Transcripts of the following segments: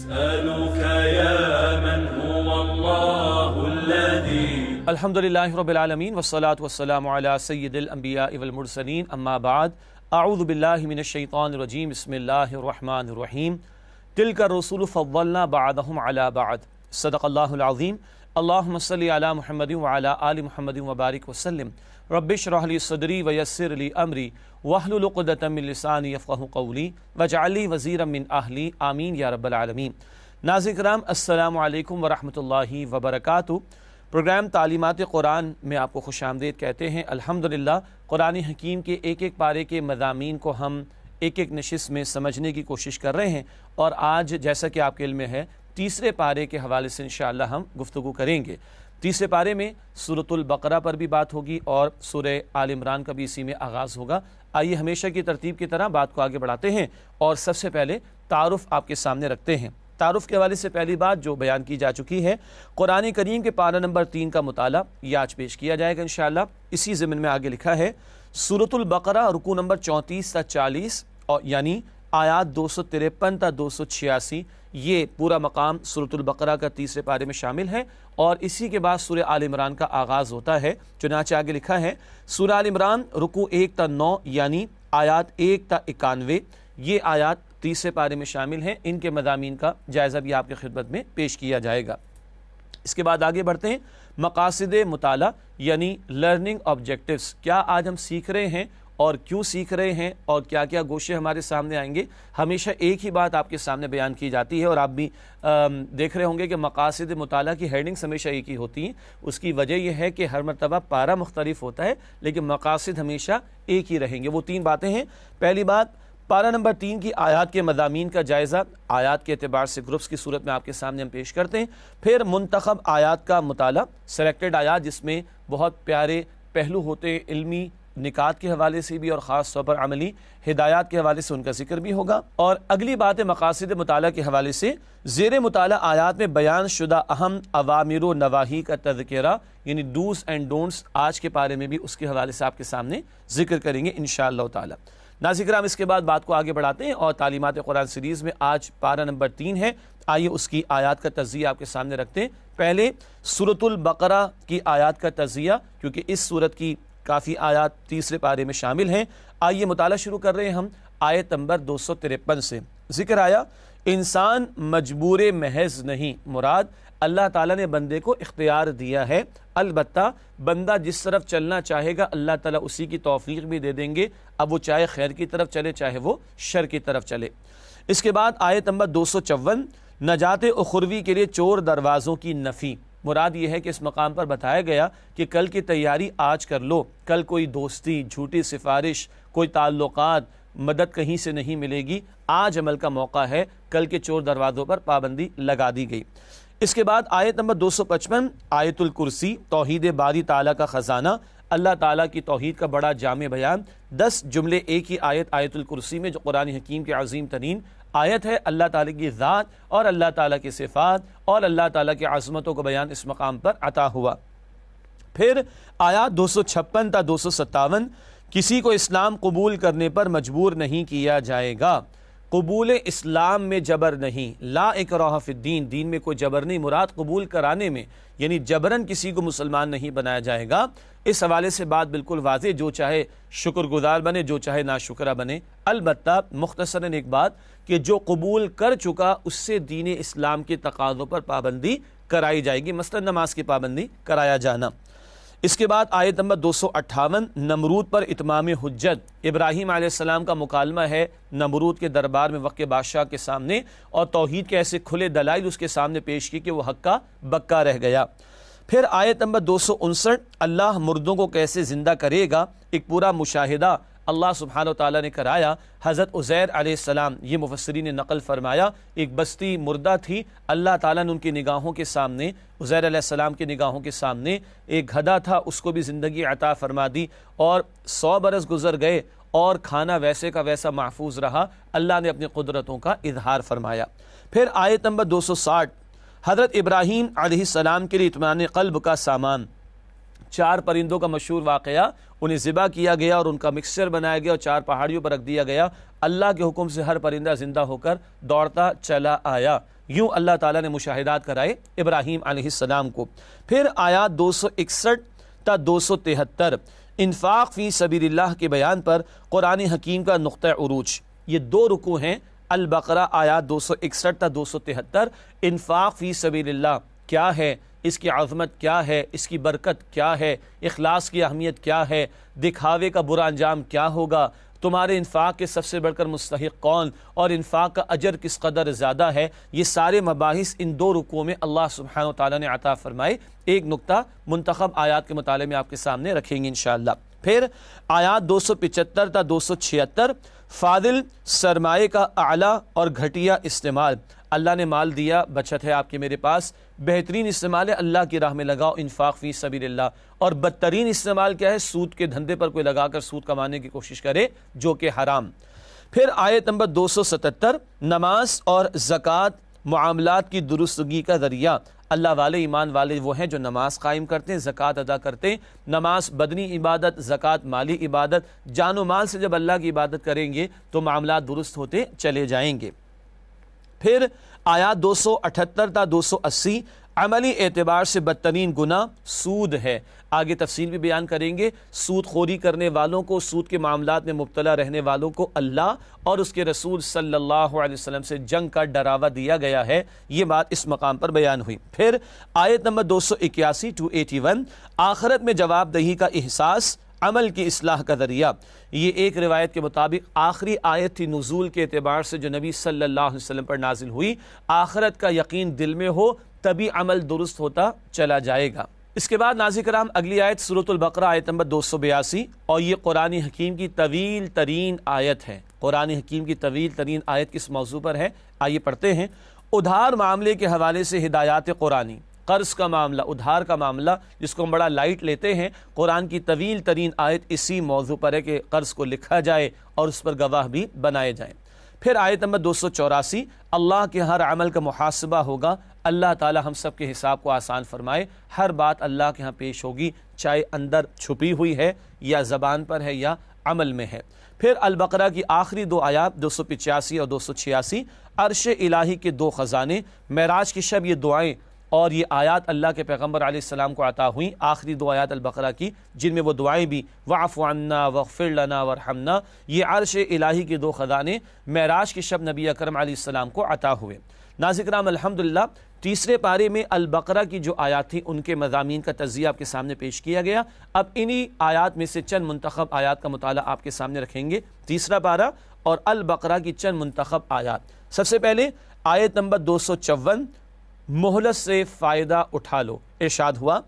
نسألك يا من هو الله الذي الحمدللہ رب العالمین والصلاة والسلام علی سید الانبیاء والمرسلین اما بعد اعوذ باللہ من الشیطان الرجیم بسم اللہ الرحمن الرحیم تلک الرسول فضلنا بعضهم علی بعض صدق اللہ العظیم اللہم صلی علی محمد وعلی آل محمد وبارک وسلم رب اشرح لی صدری ویسر لی امری واحلل عقدۃ من لسانی یفقہوا قولی واجعل لی وزیرا من اہلی آمین یا رب العالمین۔ ناظرین کرام السلام علیکم ورحمۃ اللہ وبرکاتہ۔ پروگرام تعلیمات قرآن میں آپ کو خوش آمدید کہتے ہیں۔ الحمدللہ قرآن حکیم کے ایک ایک پارے کے مضامین کو ہم ایک ایک نشست میں سمجھنے کی کوشش کر رہے ہیں، اور آج جیسا کہ آپ کے علم میں ہے تیسرے پارے کے حوالے سے انشاءاللہ ہم گفتگو کریں گے۔ تیسرے پارے میں سورۃ البقرہ پر بھی بات ہوگی اور سورہ آل عمران کا بھی اسی میں آغاز ہوگا۔ آئیے ہمیشہ کی ترتیب کی طرح بات کو آگے بڑھاتے ہیں اور سب سے پہلے تعارف آپ کے سامنے رکھتے ہیں۔ تعارف کے حوالے سے پہلی بات جو بیان کی جا چکی ہے، قرآن کریم کے پارہ نمبر 3 کا مطالعہ یہ آج پیش کیا جائے گا انشاءاللہ۔ اسی ضمن میں آگے لکھا ہے سورۃ البقرہ رکوع نمبر 34 تا 40 اور یعنی آیات 253 تا 286، یہ پورا مقام سورۃ البقرہ کا تیسرے پارے میں شامل ہے، اور اسی کے بعد سورہ آل عمران کا آغاز ہوتا ہے۔ چنانچہ آگے لکھا ہے سورہ آل عمران رکوع 1 تا 9 یعنی آیات 1 تا 91، یہ آیات تیسرے پارے میں شامل ہیں۔ ان کے مضامین کا جائزہ بھی آپ کی خدمت میں پیش کیا جائے گا۔ اس کے بعد آگے بڑھتے ہیں مقاصد مطالعہ یعنی لرننگ آبجیکٹیوز، کیا آج ہم سیکھ رہے ہیں اور کیوں سیکھ رہے ہیں اور کیا کیا گوشے ہمارے سامنے آئیں گے۔ ہمیشہ ایک ہی بات آپ کے سامنے بیان کی جاتی ہے، اور آپ بھی دیکھ رہے ہوں گے کہ مقاصد مطالعہ کی ہیڈنگز ہمیشہ ایک ہی ہوتی ہیں۔ اس کی وجہ یہ ہے کہ ہر مرتبہ پارہ مختلف ہوتا ہے لیکن مقاصد ہمیشہ ایک ہی رہیں گے۔ وہ 3 باتیں ہیں۔ پہلی بات، پارہ نمبر 3 کی آیات کے مضامین کا جائزہ آیات کے اعتبار سے گروپس کی صورت میں آپ کے سامنے ہم پیش کرتے ہیں۔ پھر منتخب آیات کا مطالعہ، سلیکٹڈ آیات جس میں بہت پیارے پہلو ہوتے ہیں، علمی نکات کے حوالے سے بھی اور خاص طور پر عملی ہدایات کے حوالے سے ان کا ذکر بھی ہوگا۔ اور اگلی بات ہے مقاصد مطالعہ کے حوالے سے زیر مطالعہ آیات میں بیان شدہ اہم اوامر و نواہی کا تذکرہ یعنی ڈوز اینڈ ڈونٹس آج کے پارے میں بھی اس کے حوالے سے آپ کے سامنے ذکر کریں گے انشاءاللہ تعالی۔ ناظرین کرام اس کے بعد بات کو آگے بڑھاتے ہیں اور تعلیمات قرآن سیریز میں آج پارہ نمبر 3 ہے۔ آئیے اس کی آیات کا تجزیہ آپ کے سامنے رکھتے ہیں۔ پہلے سورۃ البقرہ کی آیات کا تجزیہ، کیونکہ اس سورت کی کافی آیات تیسرے پارے میں شامل ہیں۔ آئیے مطالعہ شروع کر رہے ہیں ہم آیت نمبر 253 سے۔ ذکر آیا انسان مجبور محض نہیں، مراد اللہ تعالیٰ نے بندے کو اختیار دیا ہے، البتہ بندہ جس طرف چلنا چاہے گا اللہ تعالیٰ اسی کی توفیق بھی دے دیں گے، اب وہ چاہے خیر کی طرف چلے چاہے وہ شر کی طرف چلے۔ اس کے بعد آیت نمبر 254 نجات اخروی کے لیے چور دروازوں کی نفی، مراد یہ ہے کہ اس مقام پر بتایا گیا کہ کل کی تیاری آج کر لو، کل کوئی دوستی، جھوٹی سفارش، کوئی تعلقات، مدد کہیں سے نہیں ملے گی، آج عمل کا موقع ہے، کل کے چور دروازوں پر پابندی لگا دی گئی۔ اس کے بعد آیت نمبر 255 آیت الکرسی توحید باری تعالیٰ کا خزانہ، اللہ تعالیٰ کی توحید کا بڑا جامع بیان، 10 جملے ایک ہی آیت الکرسی میں جو قرآن حکیم کے عظیم ترین آیت ہے، اللہ تعالیٰ کی ذات اور اللہ تعالیٰ کی صفات اور اللہ تعالیٰ کی عظمتوں کو بیان اس مقام پر عطا ہوا۔ پھر آیات 256 تا 257 کسی کو اسلام قبول کرنے پر مجبور نہیں کیا جائے گا، قبول اسلام میں جبر نہیں، لا اکراہ فی الدین، دین میں کوئی جبر نہیں، مراد قبول کرانے میں یعنی جبرن کسی کو مسلمان نہیں بنایا جائے گا۔ اس حوالے سے بات بالکل واضح، جو چاہے شکر گزار بنے جو چاہے ناشکرہ بنے، البتہ مختصراً ایک بات کہ جو قبول کر چکا اس سے دین اسلام کے تقاضوں پر پابندی کرائی جائے گی، مثلا نماز کی پابندی کرایا جانا۔ اس کے بعد آیت نمبر 258 نمرود پر اتمام حجت، ابراہیم علیہ السلام کا مکالمہ ہے نمرود کے دربار میں وقت بادشاہ کے سامنے، اور توحید کے ایسے کھلے دلائل اس کے سامنے پیش کی کہ وہ ہکا بکا رہ گیا۔ پھر آیت نمبر 259 اللہ مردوں کو کیسے زندہ کرے گا، ایک پورا مشاہدہ اللہ سبحانہ و تعالیٰ نے کرایا۔ حضرت عزیر علیہ السلام، یہ مفسرین نے نقل فرمایا، ایک بستی مردہ تھی، اللہ تعالیٰ نے ان کی نگاہوں کے سامنے، عزیر علیہ السلام کی نگاہوں کے سامنے ایک گدھا تھا، اس کو بھی زندگی عطا فرما دی، اور 100 برس گزر گئے اور کھانا ویسے کا ویسا محفوظ رہا، اللہ نے اپنی قدرتوں کا اظہار فرمایا۔ پھر آیت نمبر 260 حضرت ابراہیم علیہ السلام کے لیے اطمینان قلب کا سامان، 4 پرندوں کا مشہور واقعہ، انہیں ذبح کیا گیا اور ان کا مکسچر بنایا گیا اور 4 پہاڑیوں پر رکھ دیا گیا، اللہ کے حکم سے ہر پرندہ زندہ ہو کر دوڑتا چلا آیا۔ یوں اللہ تعالیٰ نے مشاہدات کرائے ابراہیم علیہ السلام کو۔ پھر آیات 261 تا 273 انفاق فی سبیل اللہ کے بیان پر قرآن حکیم کا نقطہ عروج۔ یہ دو رکوع ہیں، البقرہ آیات 261 تا 273۔ انفاق فی سبیل اللہ کیا ہے، اس کی عظمت کیا ہے، اس کی برکت کیا ہے، اخلاص کی اہمیت کیا ہے، دکھاوے کا برا انجام کیا ہوگا، تمہارے انفاق کے سب سے بڑھ کر مستحق کون، اور انفاق کا اجر کس قدر زیادہ ہے، یہ سارے مباحث ان دو رکوعوں میں اللہ سبحانہ وتعالیٰ نے عطا فرمائے۔ ایک نقطہ منتخب آیات کے مطالعے میں آپ کے سامنے رکھیں گے انشاءاللہ۔ پھر آیات 275 تا 276 فاضل سرمایے کا اعلیٰ اور گھٹیا استعمال۔ اللہ نے مال دیا، بچت ہے آپ کے میرے پاس، بہترین استعمال ہے اللہ کی راہ میں لگاؤ، انفاق فی سبیل اللہ، اور بدترین استعمال کیا ہے، سود کے دھندے پر کوئی لگا کر سود کمانے کی کوشش کرے جو کہ حرام۔ پھر آیت نمبر 277 نماز اور زکوٰۃ معاملات کی درستگی کا ذریعہ۔ اللہ والے ایمان والے وہ ہیں جو نماز قائم کرتے ہیں، زکوٰۃ ادا کرتے ہیں۔ نماز بدنی عبادت، زکوٰۃ مالی عبادت، جان و مال سے جب اللہ کی عبادت کریں گے تو معاملات درست ہوتے چلے جائیں گے۔ پھر آیات 278 تا 280 عملی اعتبار سے بدترین گناہ سود ہے۔ آگے تفصیل بھی بیان کریں گے۔ سود خوری کرنے والوں کو، سود کے معاملات میں مبتلا رہنے والوں کو اللہ اور اس کے رسول صلی اللہ علیہ وسلم سے جنگ کا ڈراوا دیا گیا ہے، یہ بات اس مقام پر بیان ہوئی۔ پھر آیت نمبر 281 to 81 آخرت میں جواب دہی کا احساس، عمل کی اصلاح کا ذریعہ۔ یہ ایک روایت کے مطابق آخری آیت تھی نزول کے اعتبار سے جو نبی صلی اللہ علیہ وسلم پر نازل ہوئی۔ آخرت کا یقین دل میں ہو تبھی عمل درست ہوتا چلا جائے گا۔ اس کے بعد ناظرین کرام اگلی آیت سورۃ البقرہ آیت نمبر 282، اور یہ قرآن حکیم کی طویل ترین آیت ہے۔ قرآن حکیم کی طویل ترین آیت کس موضوع پر ہے، آئیے پڑھتے ہیں۔ ادھار معاملے کے حوالے سے ہدایات قرآنی، قرض کا معاملہ، ادھار کا معاملہ جس کو ہم بڑا لائٹ لیتے ہیں، قرآن کی طویل ترین آیت اسی موضوع پر ہے کہ قرض کو لکھا جائے اور اس پر گواہ بھی بنائے جائیں۔ پھر آیت نمبر 284 اللہ کے ہر عمل کا محاسبہ ہوگا، اللہ تعالی ہم سب کے حساب کو آسان فرمائے، ہر بات اللہ کے ہاں پیش ہوگی، چاہے اندر چھپی ہوئی ہے یا زبان پر ہے یا عمل میں ہے۔ پھر البقرہ کی آخری دو آیات 285 اور 286 عرش الہی کے دو خزانے، معراج کی شب یہ دعائیں اور یہ آیات اللہ کے پیغمبر علیہ السلام کو عطا ہوئیں، آخری دو آیات البقرہ کی جن میں وہ دعائیں بھی واعف عنا واغفر لنا وارحمنا، یہ عرش الہی کے دو خزانے معراج کی شب نبی اکرم علیہ السلام کو عطا ہوئے۔ ناظرین کرام الحمدللہ تیسرے پارے میں البقرہ کی جو آیات تھیں ان کے مضامین کا تجزیہ آپ کے سامنے پیش کیا گیا۔ اب انہی آیات میں سے چند منتخب آیات کا مطالعہ آپ کے سامنے رکھیں گے، تیسرا پارہ اور البقرہ کی چند منتخب آیات۔ سب سے پہلے آیت نمبر 254 مہلت سے فائدہ اٹھا لو، ارشاد ہوا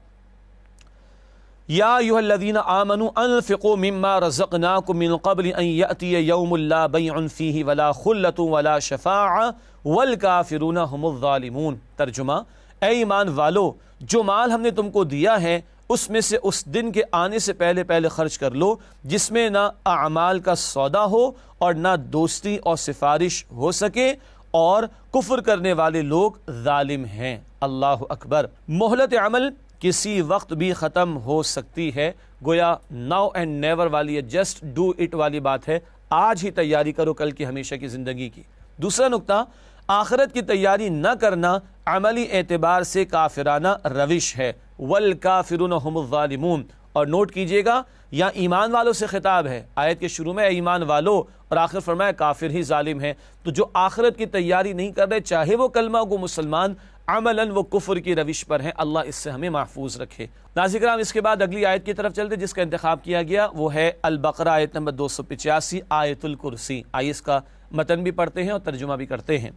یا ایھا الذین آمنوا انفقوا مما رزقناکم من قبل ان یأتی یوم لا بیع فیہ ولا خلۃ ولا شفاعۃ والکافرون هم الظالمون۔ ترجمہ، اے ایمان والو، جو مال ہم نے تم کو دیا ہے اس میں سے اس دن کے آنے سے پہلے پہلے خرچ کر لو جس میں نہ اعمال کا سودا ہو اور نہ دوستی اور سفارش ہو سکے اور کفر کرنے والے لوگ ظالم ہیں۔ اللہ اکبر۔ مہلت عمل کسی وقت بھی ختم ہو سکتی ہے، گویا ناؤ اینڈ نیور والی ہے، جسٹ ڈو اٹ والی بات ہے، آج ہی تیاری کرو کل کی ہمیشہ کی زندگی کی۔ دوسرا نقطہ، آخرت کی تیاری نہ کرنا عملی اعتبار سے کافرانہ روش ہے، والکافرون هم الظالمون۔ اور نوٹ کیجئے گا یا ایمان والوں سے خطاب ہے، آیت کے شروع میں اے ایمان والو اور آخر فرمایا کافر ہی ظالم ہے۔ تو جو آخرت کی تیاری نہیں کر رہے، چاہے وہ کلمہ گو مسلمان، عملاً وہ کفر کی روش پر ہیں، اللہ اس سے ہمیں محفوظ رکھے۔ ناظرین کرام اس کے بعد اگلی آیت کی طرف چلتے جس کا انتخاب کیا گیا وہ ہے البقرہ آیت نمبر 285 آیت الکرسی۔ آئیے اس کا متن بھی پڑھتے ہیں اور ترجمہ بھی کرتے ہیں۔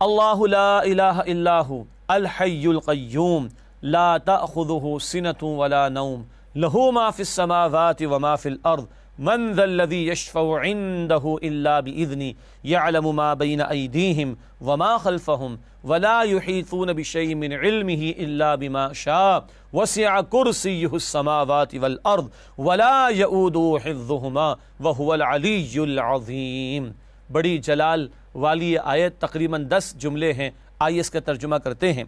اللہ لا الہ الا ہو الحی القیوم لا تأخذہ سنۃ ولا نوم لہ ما فی السماوات وما فی الارض من ذا الذی یشفع عنده الا بإذنہ یعلم ما بین ایدیہم وما خلفہم ولا یحیطون بشیء من علمہ الا بما شاء وسع کرسیہ السماوات والارض ولا یؤودہ حفظہما وہو العلی العظیم۔ بڑی جلال والی آیت، تقریباً 10 جملے ہیں، آئیے اس کا ترجمہ کرتے ہیں۔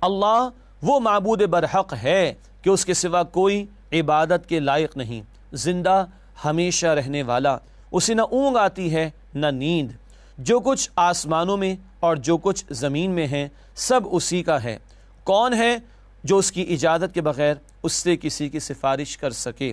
اللہ وہ معبود برحق ہے کہ اس کے سوا کوئی عبادت کے لائق نہیں، زندہ ہمیشہ رہنے والا، اسے نہ اونگ آتی ہے نہ نیند، جو کچھ آسمانوں میں اور جو کچھ زمین میں ہیں سب اسی کا ہے۔ کون ہے جو اس کی اجازت کے بغیر اس سے کسی کی سفارش کر سکے؟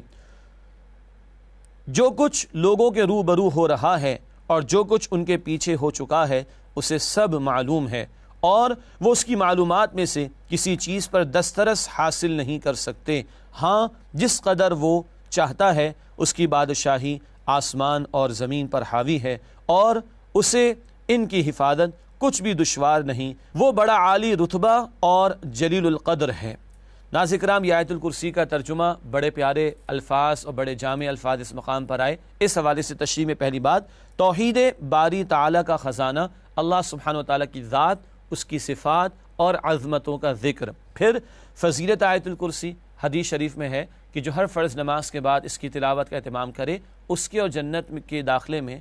جو کچھ لوگوں کے روبرو ہو رہا ہے اور جو کچھ ان کے پیچھے ہو چکا ہے اسے سب معلوم ہے، اور وہ اس کی معلومات میں سے کسی چیز پر دسترس حاصل نہیں کر سکتے۔ ہاں، جس قدر وہ چاہتا ہے اس کی بادشاہی آسمان اور زمین پر حاوی ہے، اور اسے ان کی حفاظت کچھ بھی دشوار نہیں۔ وہ بڑا عالی رتبہ اور جلیل القدر ہے۔ ناظرین کرام، یہ آیت الکرسی کا ترجمہ بڑے پیارے الفاظ اور بڑے جامع الفاظ اس مقام پر آئے۔ اس حوالے سے تشریح میں پہلی بات، توحید باری تعالیٰ کا خزانہ، اللہ سبحانہ و تعالیٰ کی ذات، اس کی صفات اور عظمتوں کا ذکر۔ پھر فضیلت آیت الکرسی، حدیث شریف میں ہے کہ جو ہر فرض نماز کے بعد اس کی تلاوت کا اہتمام کرے اس کے اور جنت کے داخلے میں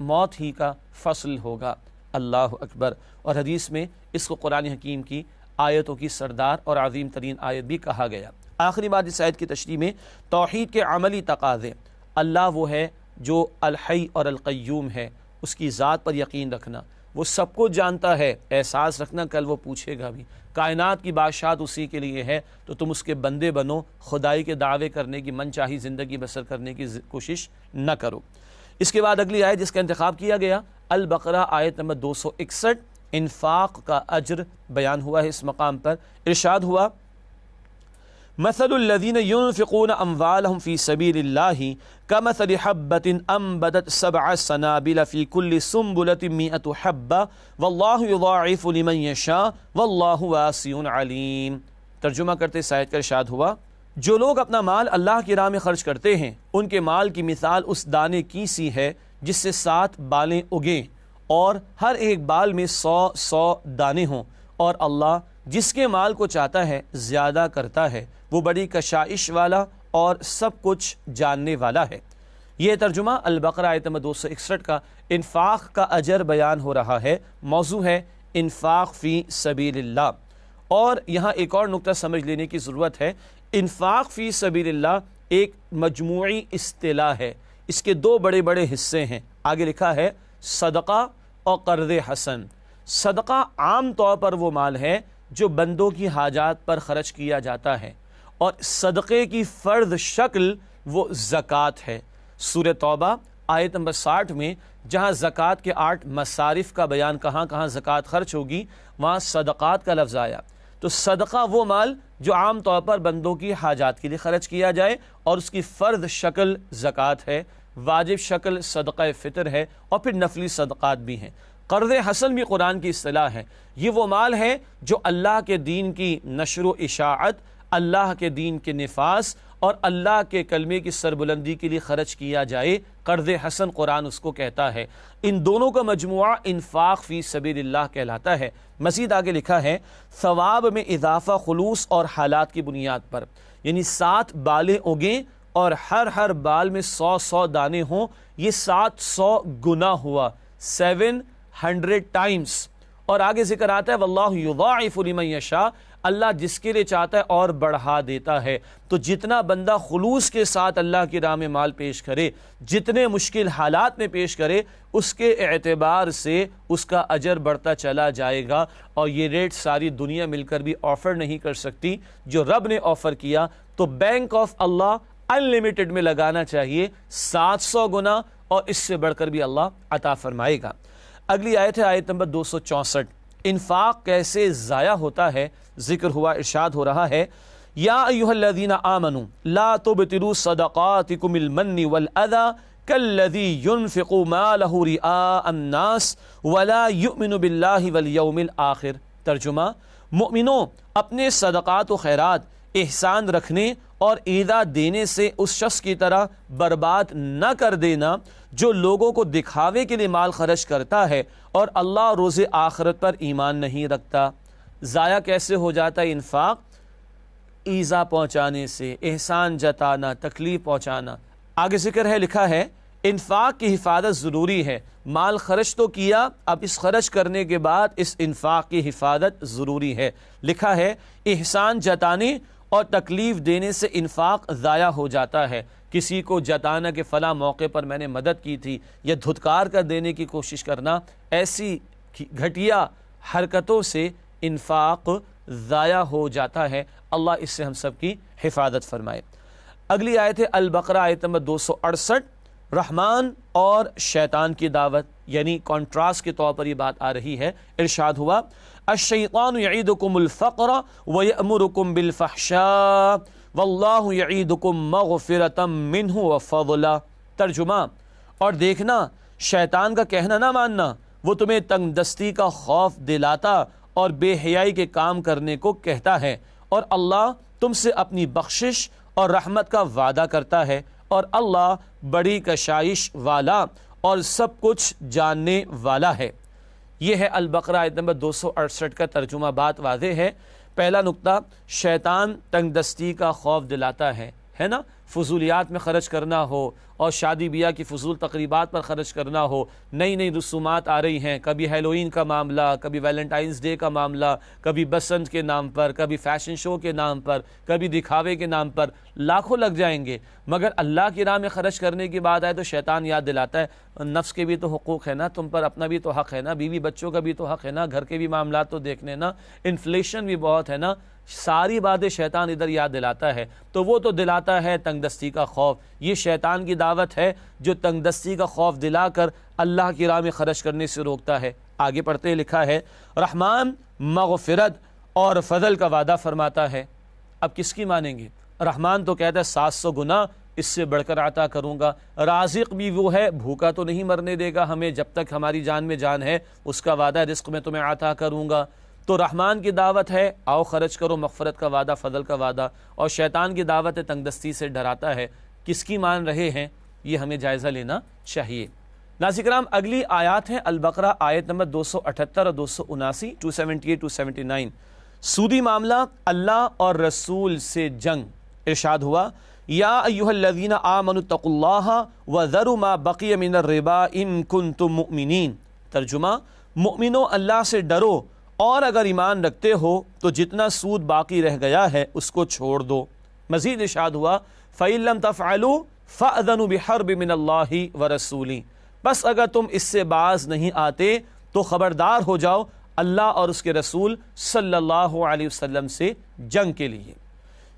موت ہی کا فصل ہوگا۔ اللہ اکبر۔ اور حدیث میں اس کو قرآن حکیم کی آیتوں کی سردار اور عظیم ترین آیت بھی کہا گیا۔ آخری بات اس آیت کی تشریح میں، توحید کے عملی تقاضے۔ اللہ وہ ہے جو الحی اور القیوم ہے، اس کی ذات پر یقین رکھنا، وہ سب کو جانتا ہے، احساس رکھنا کل وہ پوچھے گا بھی، کائنات کی بادشاہت اسی کے لیے ہے، تو تم اس کے بندے بنو، خدائی کے دعوے کرنے کی من چاہی زندگی بسر کرنے کی کوشش نہ کرو۔ اس کے بعد اگلی آیت جس کا انتخاب کیا گیا، البقرہ آیت نمبر 261، انفاق کا اجر بیان ہوا ہے۔ اس مقام پر ارشاد ہوا، مثل الذین ينفقون اموالهم في سبيل الله كمثل حبة انبتت 7 سنابل في كل سنبلة 100 حبة والله يضاعف لمن يشاء والله واسع علیم۔ ترجمہ کرتے اس آیت کا ارشاد ہوا، جو لوگ اپنا مال اللہ کی راہ میں خرچ کرتے ہیں ان کے مال کی مثال اس دانے کی سی ہے جس سے 7 بالیں اگیں اور ہر ایک بال میں 100 دانے ہوں، اور اللہ جس کے مال کو چاہتا ہے زیادہ کرتا ہے، وہ بڑی کشائش والا اور سب کچھ جاننے والا ہے۔ یہ ترجمہ البقرہ آیت نمبر 261 کا انفاق کا اجر بیان ہو رہا ہے۔ موضوع ہے انفاق فی سبیل اللہ، اور یہاں ایک اور نقطہ سمجھ لینے کی ضرورت ہے۔ انفاق فی سبیل اللہ ایک مجموعی اصطلاح ہے، اس کے 2 بڑے بڑے حصے ہیں۔ آگے لکھا ہے صدقہ اور قرض حسن۔ صدقہ عام طور پر وہ مال ہے جو بندوں کی حاجات پر خرچ کیا جاتا ہے، اور صدقے کی فرض شکل وہ زکوٰۃ ہے۔ سورہ توبہ آیت نمبر 60 میں جہاں زکوٰۃ کے 8 مصارف کا بیان، کہاں کہاں زکوٰۃ خرچ ہوگی، وہاں صدقات کا لفظ آیا۔ تو صدقہ وہ مال جو عام طور پر بندوں کی حاجات کے لیے خرچ کیا جائے، اور اس کی فرض شکل زکوٰۃ ہے، واجب شکل صدقہ فطر ہے، اور پھر نفلی صدقات بھی ہیں۔ قرض حسن بھی قرآن کی اصطلاح ہے۔ یہ وہ مال ہے جو اللہ کے دین کی نشر و اشاعت، اللہ کے دین کے نفاذ اور اللہ کے کلمے کی سربلندی کے لیے خرچ کیا جائے، قرض حسن قرآن اس کو کہتا ہے۔ ان دونوں کا مجموعہ انفاق فی سبیل اللہ کہلاتا ہے۔ مزید آگے لکھا ہے، ثواب میں اضافہ خلوص اور حالات کی بنیاد پر، یعنی 7 بالیں اگیں اور ہر بال میں 100 دانے ہوں، یہ 700 گنا ہوا، 700 ٹائمز۔ اور آگے ذکر آتا ہے واللہ یضاعف لمن یشاء، اللہ جس کے لیے چاہتا ہے اور بڑھا دیتا ہے۔ تو جتنا بندہ خلوص کے ساتھ اللہ کی راہ میں مال پیش کرے، جتنے مشکل حالات میں پیش کرے، اس کے اعتبار سے اس کا اجر بڑھتا چلا جائے گا، اور یہ ریٹ ساری دنیا مل کر بھی آفر نہیں کر سکتی۔ جو رب نے آفر کیا تو بینک آف اللہ انلمیٹڈ میں لگانا چاہیے، 700 گنا، اور اس سے بڑھ کر بھی اللہ عطا فرمائے گا۔ اگلی آیت ہے آیت نمبر 264، انفاق کیسے ضائع ہوتا ہے ذکر ہوا، ارشاد ہو رہا ہے، یا ایھا الذین آمنوا لا تبطلوا صدقاتکم المن والاذی کالذی ينفق مالہ رئاء الناس ولا یؤمن باللہ والیوم الآخر۔ ترجمہ، مومنوں اپنے صدقات و خیرات احسان رکھنے اور ایذا دینے سے اس شخص کی طرح برباد نہ کر دینا جو لوگوں کو دکھاوے کے لیے مال خرچ کرتا ہے اور اللہ روز آخرت پر ایمان نہیں رکھتا۔ ضائع کیسے ہو جاتا ہے انفاق؟ ایذا پہنچانے سے، احسان جتانا، تکلیف پہنچانا۔ آگے ذکر ہے، لکھا ہے انفاق کی حفاظت ضروری ہے۔ مال خرچ تو کیا، اب اس خرچ کرنے کے بعد اس انفاق کی حفاظت ضروری ہے۔ لکھا ہے احسان جتانے اور تکلیف دینے سے انفاق ضائع ہو جاتا ہے، کسی کو جتانا کہ فلاں موقع پر میں نے مدد کی تھی یا دھتکار کر دینے کی کوشش کرنا، ایسی گھٹیا حرکتوں سے انفاق ضائع ہو جاتا ہے۔ اللہ اس سے ہم سب کی حفاظت فرمائے۔ اگلی آیت ہے البقرہ آیت نمبر 268، رحمان اور شیطان کی دعوت، یعنی کنٹراسٹ کے طور پر یہ بات آ رہی ہے۔ ارشاد ہوا الشیطان یعیدکم الفقر ویأمرکم بالفحشاء واللہ یعیدکم مغفرۃ منہ وفضلا۔ ترجمہ، اور دیکھنا شیطان کا کہنا نہ ماننا، وہ تمہیں تنگ دستی کا خوف دلاتا اور بے حیائی کے کام کرنے کو کہتا ہے، اور اللہ تم سے اپنی بخشش اور رحمت کا وعدہ کرتا ہے، اور اللہ بڑی کشائش والا اور سب کچھ جاننے والا ہے۔ یہ ہے البقرہ آیت نمبر 268 کا ترجمہ۔ بات واضح ہے۔ پہلا نقطہ، شیطان تنگ دستی کا خوف دلاتا ہے نا، فضولیات میں خرچ کرنا ہو اور شادی بیاہ کی فضول تقریبات پر خرچ کرنا ہو، نئی نئی رسومات آ رہی ہیں، کبھی ہیلوئین کا معاملہ، کبھی ویلنٹائنس ڈے کا معاملہ، کبھی بسنت کے نام پر، کبھی فیشن شو کے نام پر، کبھی دکھاوے کے نام پر، لاکھوں لگ جائیں گے، مگر اللہ کی راہ میں خرچ کرنے کی بات آئے تو شیطان یاد دلاتا ہے نفس کے بھی تو حقوق ہے نا، تم پر اپنا بھی تو حق ہے نا، بیوی بچوں کا بھی تو حق ہے نا، گھر کے بھی معاملات تو دیکھنے نا، انفلیشن بھی بہت ہے نا، ساری باتیں شیطان ادھر یاد دلاتا ہے۔ تو وہ تو دلاتا ہے تنگ دستی کا خوف، یہ شیطان کی دعوت ہے جو تنگ دستی کا خوف دلا کر اللہ کی راہ میں خرچ کرنے سے روکتا ہے۔ آگے پڑھتے لکھا ہے رحمان مغفرت اور فضل کا وعدہ فرماتا ہے۔ اب کس کی مانیں گے؟ رحمان تو کہتا ہے 700 گنا اس سے بڑھ کر عطا کروں گا، رازق بھی وہ ہے، بھوکا تو نہیں مرنے دے گا ہمیں، جب تک ہماری جان میں جان ہے اس کا وعدہ ہے رزق میں تمہیں عطا کروں گا۔ تو رحمان کی دعوت ہے آؤ خرچ کرو، مغفرت کا وعدہ، فضل کا وعدہ، اور شیطان کی دعوت ہے تنگ دستی سے ڈراتا ہے۔ کس کی مان رہے ہیں یہ ہمیں جائزہ لینا چاہیے۔ ناظرین کرام، اگلی آیات ہیں البقرہ آیت نمبر 278 اور 279، 278 279۔ سودی معاملہ، اللہ اور رسول سے جنگ۔ ارشاد ہوا یا ایھا الذین آمنوا اتقوا اللہ وذروا ما بقی من الربا ان کنتم مؤمنین۔ ترجمہ، مومنو اللہ سے ڈرو اور اگر ایمان رکھتے ہو تو جتنا سود باقی رہ گیا ہے اس کو چھوڑ دو۔ مزید ارشاد ہوا فَإِن لَمْ تَفْعَلُوا فَأْذَنُوا بِحَرْبٍ مِّنَ اللَّهِ وَرَسُولِهِ۔ بس اگر تم اس سے باز نہیں آتے تو خبردار ہو جاؤ اللہ اور اس کے رسول صلی اللہ علیہ وسلم سے جنگ کے لیے۔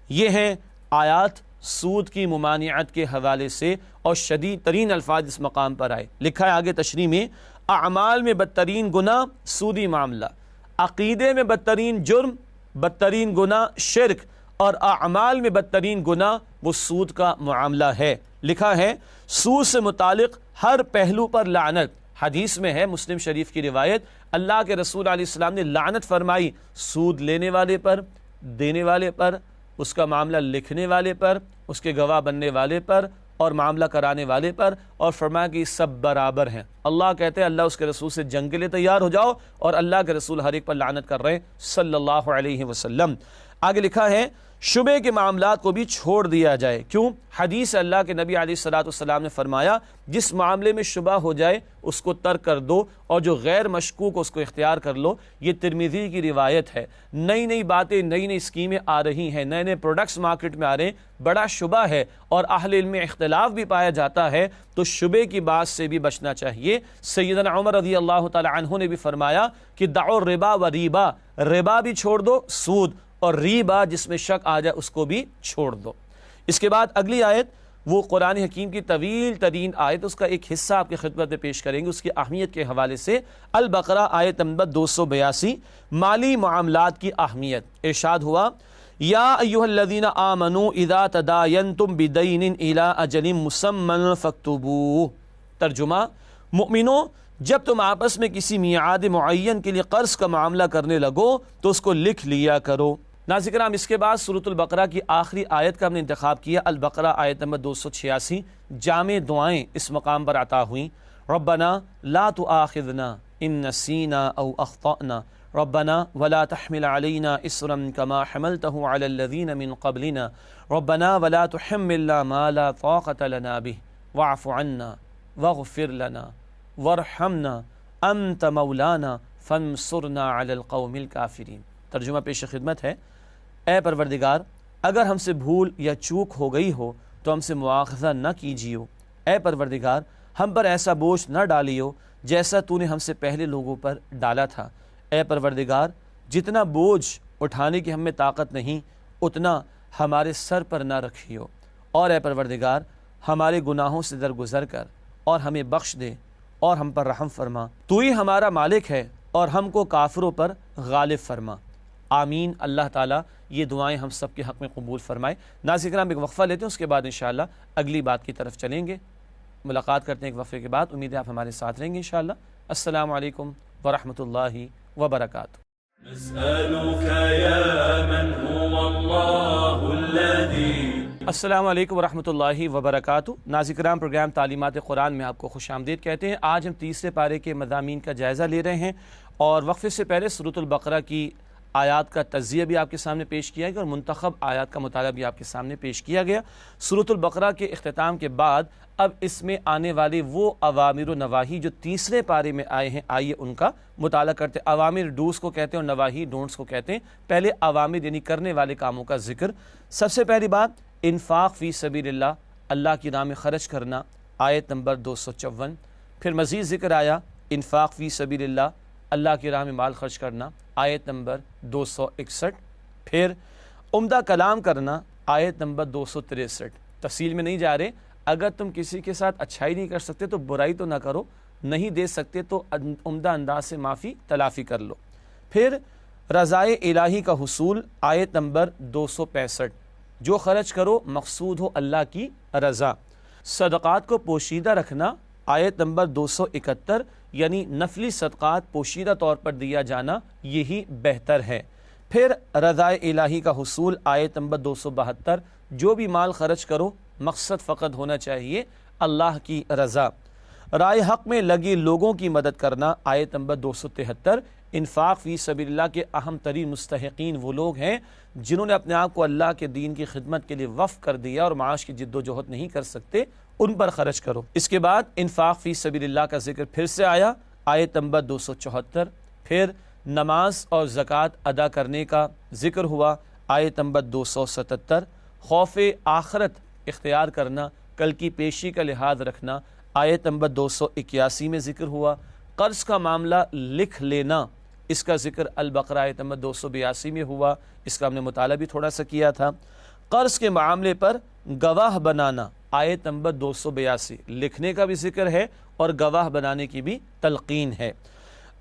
یہ ہیں آیات سود کی ممانعت کے حوالے سے، اور شدید ترین الفاظ اس مقام پر آئے۔ لکھا ہے آگے تشریح میں اعمال میں بدترین گناہ سودی معاملہ، عقیدے میں بدترین جرم، بدترین گناہ شرک، اور اعمال میں بدترین گناہ وہ سود کا معاملہ ہے۔ لکھا ہے سود سے متعلق ہر پہلو پر لعنت۔ حدیث میں ہے مسلم شریف کی روایت، اللہ کے رسول علیہ السلام نے لعنت فرمائی سود لینے والے پر، دینے والے پر، اس کا معاملہ لکھنے والے پر، اس کے گواہ بننے والے پر، اور معاملہ کرانے والے پر، اور فرمایا کہ سب برابر ہیں۔ اللہ کہتے ہیں اللہ اس کے رسول سے جنگ کے لیے تیار ہو جاؤ، اور اللہ کے رسول ہر ایک پر لعنت کر رہے ہیں صلی اللہ علیہ وسلم۔ آگے لکھا ہے شبے کے معاملات کو بھی چھوڑ دیا جائے۔ کیوں؟ حدیث اللہ کے نبی علیہ الصلوۃ والسلام نے فرمایا جس معاملے میں شبہ ہو جائے اس کو ترک کر دو، اور جو غیر مشکوک اس کو اختیار کر لو۔ یہ ترمذی کی روایت ہے۔ نئی نئی باتیں، نئی نئی اسکیمیں آ رہی ہیں، نئے نئے پروڈکٹس مارکیٹ میں آ رہے ہیں، بڑا شبہ ہے اور اہل علم میں اختلاف بھی پایا جاتا ہے، تو شبے کی بات سے بھی بچنا چاہیے۔ سیدنا عمر رضی اللہ تعالی عنہ نے بھی فرمایا کہ دعوا الربا و ریبا، ربا بھی چھوڑ دو، سود اور ریبا جس میں شک آ جائے اس کو بھی چھوڑ دو۔ اس کے بعد اگلی آیت وہ قرآن حکیم کی طویل ترین آیت، اس کا ایک حصہ آپ کی خدمت میں پیش کریں گے اس کی اہمیت کے حوالے سے۔ البقرہ آیت نمبر 282، مالی معاملات کی اہمیت۔ ارشاد ہوا یا ایھا الذین آمنوا اذا تداینتم بدین الی اجل مسمی فاکتبوہ۔ ترجمہ، مومنو جب تم آپس میں کسی میعاد معین کے لیے قرض کا معاملہ کرنے لگو تو اس کو لکھ لیا کرو۔ ناظرین کرام، اس کے بعد سورۃ البقرہ کی آخری آیت کا ہم نے انتخاب کیا، البقرہ آیت نمبر 286۔ جامع دعائیں اس مقام پر عطا ہوئیں۔ ربنا لا تؤاخذنا ان نسینا او اخطأنا ربنا ولا تحمل علينا اسرا كما حملته على الذين من قبلنا ربنا ولا تحملنا ما لا طاقة لنا به واعف عنا واغفر لنا وارحمنا انت مولانا فانصرنا على القوم الكافرین۔ ترجمہ پیش خدمت ہے، اے پروردگار اگر ہم سے بھول یا چوک ہو گئی ہو تو ہم سے مواخذہ نہ کیجیو۔ اے پروردگار ہم پر ایسا بوجھ نہ ڈالیو جیسا تو نے ہم سے پہلے لوگوں پر ڈالا تھا۔ اے پروردگار جتنا بوجھ اٹھانے کی ہم میں طاقت نہیں اتنا ہمارے سر پر نہ رکھیو، اور اے پروردگار ہمارے گناہوں سے درگزر کر اور ہمیں بخش دے اور ہم پر رحم فرما۔ تو ہی ہمارا مالک ہے اور ہم کو کافروں پر غالب فرما۔ آمین۔ اللہ تعالیٰ یہ دعائیں ہم سب کے حق میں قبول فرمائے۔ ناظرین کرام ایک وقفہ لیتے ہیں، اس کے بعد انشاءاللہ اگلی بات کی طرف چلیں گے۔ ملاقات کرتے ہیں ایک وقفے کے بعد، امید ہے آپ ہمارے ساتھ رہیں گے انشاءاللہ۔ السلام علیکم ورحمۃ اللہ وبرکاتہ۔ نسألك يا من هو الله الذي السلام علیکم ورحمۃ اللہ وبرکاتہ۔ ناظرین کرام پروگرام تعلیمات قرآن میں آپ کو خوش آمدید کہتے ہیں۔ آج ہم تیسرے پارے کے مضامین کا جائزہ لے رہے ہیں، اور وقفے سے پہلے سورۃ البقرہ کی آیات کا تجزیہ بھی آپ کے سامنے پیش کیا گیا اور منتخب آیات کا مطالعہ بھی آپ کے سامنے پیش کیا گیا۔ سورۃ البقرہ کے اختتام کے بعد اب اس میں آنے والے وہ اوامر و نواہی جو تیسرے پارے میں آئے ہیں، آئیے ان کا مطالعہ کرتے ہیں۔ اوامر ڈوز کو کہتے ہیں اور نواہی ڈونٹس کو کہتے ہیں۔ پہلے اوامر یعنی کرنے والے کاموں کا ذکر۔ سب سے پہلی بات انفاق فی سبیل اللہ، اللہ کی راہ میں خرچ کرنا، آیت نمبر 254۔ پھر مزید ذکر آیا انفاق فی سبیل اللہ، اللہ کی راہ میں مال خرچ کرنا، آیت نمبر 261۔ پھر عمدہ کلام کرنا، آیت نمبر 263۔ تفصیل میں نہیں جا رہے، اگر تم کسی کے ساتھ اچھائی نہیں کر سکتے تو برائی تو نہ کرو، نہیں دے سکتے تو عمدہ انداز سے معافی تلافی کر لو۔ پھر رضائے الہی کا حصول، آیت نمبر 265۔ جو خرچ کرو مقصود ہو اللہ کی رضا۔ صدقات کو پوشیدہ رکھنا، آیت نمبر 271، یعنی نفلی صدقات پوشیدہ طور پر دیا جانا یہی بہتر ہے۔ پھر رضائے الہی کا حصول، آیت نمبر 272، جو بھی مال خرچ کرو مقصد فقط ہونا چاہیے اللہ کی رضا۔ رائے حق میں لگے لوگوں کی مدد کرنا، آیت نمبر 273۔ انفاق فی سبیل اللہ کے اہم ترین مستحقین وہ لوگ ہیں جنہوں نے اپنے آپ کو اللہ کے دین کی خدمت کے لیے وقف کر دیا اور معاش کی جد و جہد نہیں کر سکتے، ان پر خرچ کرو۔ اس کے بعد انفاق فی سبیل اللہ کا ذکر پھر سے آیا، آیت نمبر 274۔ پھر نماز اور زکوٰۃ ادا کرنے کا ذکر ہوا، آیت نمبر 277۔ خوف آخرت اختیار کرنا، کل کی پیشی کا لحاظ رکھنا، آیت نمبر 281 میں ذکر ہوا۔ قرض کا معاملہ لکھ لینا، اس کا ذکر البقرہ آیت نمبر 282 میں ہوا، اس کا ہم نے مطالعہ بھی تھوڑا سا کیا تھا۔ قرض کے معاملے پر گواہ بنانا، آیت نمبر 282، لکھنے کا بھی ذکر ہے اور گواہ بنانے کی بھی تلقین ہے۔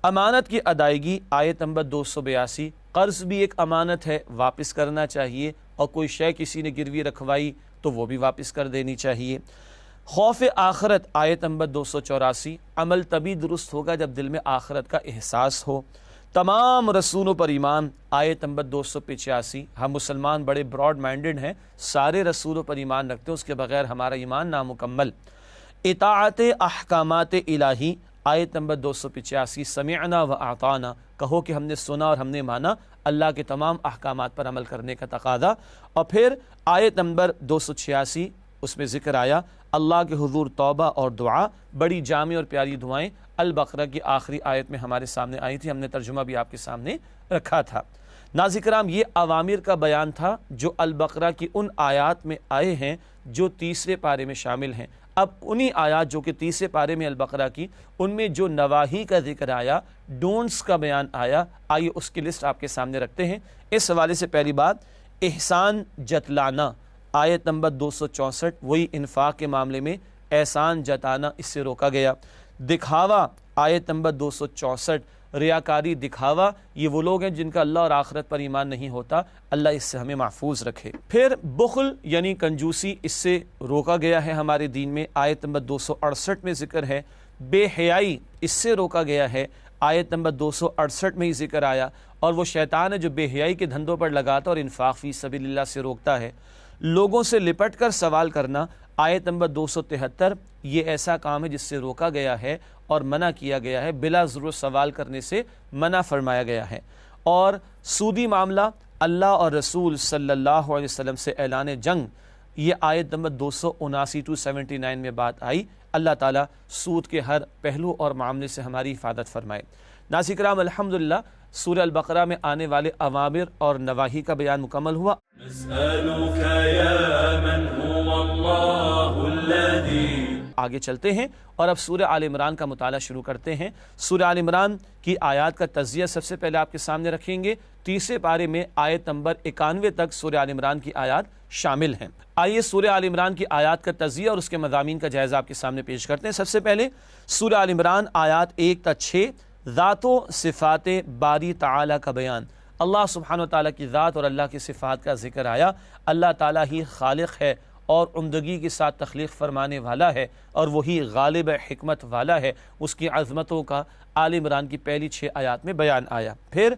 امانت کی ادائیگی، آیت نمبر 282، قرض بھی ایک امانت ہے، واپس کرنا چاہیے، اور کوئی شے کسی نے گروی رکھوائی تو وہ بھی واپس کر دینی چاہیے۔ خوف آخرت، آیت نمبر 284، عمل تبھی درست ہوگا جب دل میں آخرت کا احساس ہو۔ تمام رسولوں پر ایمان، آیت نمبر 285۔ ہم مسلمان بڑے براڈ مائنڈڈ ہیں، سارے رسولوں پر ایمان رکھتے ہیں، اس کے بغیر ہمارا ایمان نامکمل۔ اطاعت احکامات الہی، آیت نمبر 285، سمعنا و اطعنا، کہو کہ ہم نے سنا اور ہم نے مانا، اللہ کے تمام احکامات پر عمل کرنے کا تقاضا۔ اور پھر آیت نمبر 286، اس میں ذکر آیا اللہ کے حضور توبہ اور دعا، بڑی جامع اور پیاری دعائیں البقرہ کی آخری آیت میں ہمارے سامنے آئی تھی، ہم نے ترجمہ بھی آپ کے سامنے رکھا تھا۔ ناظرین کرام یہ اوامر کا بیان تھا جو البقرہ کی ان آیات میں آئے ہیں جو تیسرے پارے میں شامل ہیں۔ اب انہی آیات جو کہ تیسرے پارے میں البقرہ کی، ان میں جو نواہی کا ذکر آیا، ڈونٹس کا بیان آیا، آئیے اس کی لسٹ آپ کے سامنے رکھتے ہیں۔ اس حوالے سے پہلی بات احسان جتلانا، آیت نمبر 264، وہی انفاق کے معاملے میں احسان جتانا اس سے روکا گیا۔ دکھاوا، آیت نمبر 264، ریاکاری دکھاوا، یہ وہ لوگ ہیں جن کا اللہ اور آخرت پر ایمان نہیں ہوتا، اللہ اس سے ہمیں محفوظ رکھے۔ پھر بخل یعنی کنجوسی، اس سے روکا گیا ہے ہمارے دین میں، آیت نمبر 268 میں ذکر ہے۔ بے حیائی، اس سے روکا گیا ہے، آیت نمبر 268 میں ہی ذکر آیا۔ اور وہ شیطان ہے جو بے حیائی کے دھندوں پر لگاتا اور انفاق فی سبیل اللہ سے روکتا ہے۔ لوگوں سے لپٹ کر سوال کرنا، آیت نمبر 273، یہ ایسا کام ہے جس سے روکا گیا ہے اور منع کیا گیا ہے، بلا ضرورت سوال کرنے سے منع فرمایا گیا ہے۔ اور سودی معاملہ، اللہ اور رسول صلی اللہ علیہ وسلم سے اعلان جنگ، یہ آیت نمبر 279 میں بات آئی۔ اللہ تعالیٰ سود کے ہر پہلو اور معاملے سے ہماری حفاظت فرمائے۔ ناظرین کرام الحمدللہ سورہ البقرہ میں آنے والے اوامر اور نواہی کا بیان مکمل ہوا۔ نسألك يا من هو الله الذي آگے چلتے ہیں اور اب سورہ آل عمران کا مطالعہ شروع کرتے ہیں۔ سورہ آل عمران کی آیات کا تجزیہ سب سے پہلے آپ کے سامنے رکھیں گے۔ تیسرے پارے میں آیت نمبر 91 تک سورہ آل عمران کی آیات شامل ہیں۔ آئیے سورہ آل عمران کی آیات کا تجزیہ اور اس کے مضامین کا جائزہ آپ کے سامنے پیش کرتے ہیں۔ سب سے پہلے سورہ آل عمران آیات 1 تا 6 ذات و صفات باری تعالی کا بیان۔ اللہ سبحانہ و تعالیٰ کی ذات اور اللہ کی صفات کا ذکر آیا۔ اللہ تعالیٰ ہی خالق ہے اور عمدگی کے ساتھ تخلیق فرمانے والا ہے، اور وہی غالب حکمت والا ہے۔ اس کی عظمتوں کا آل عمران کی پہلی 6 آیات میں بیان آیا۔ پھر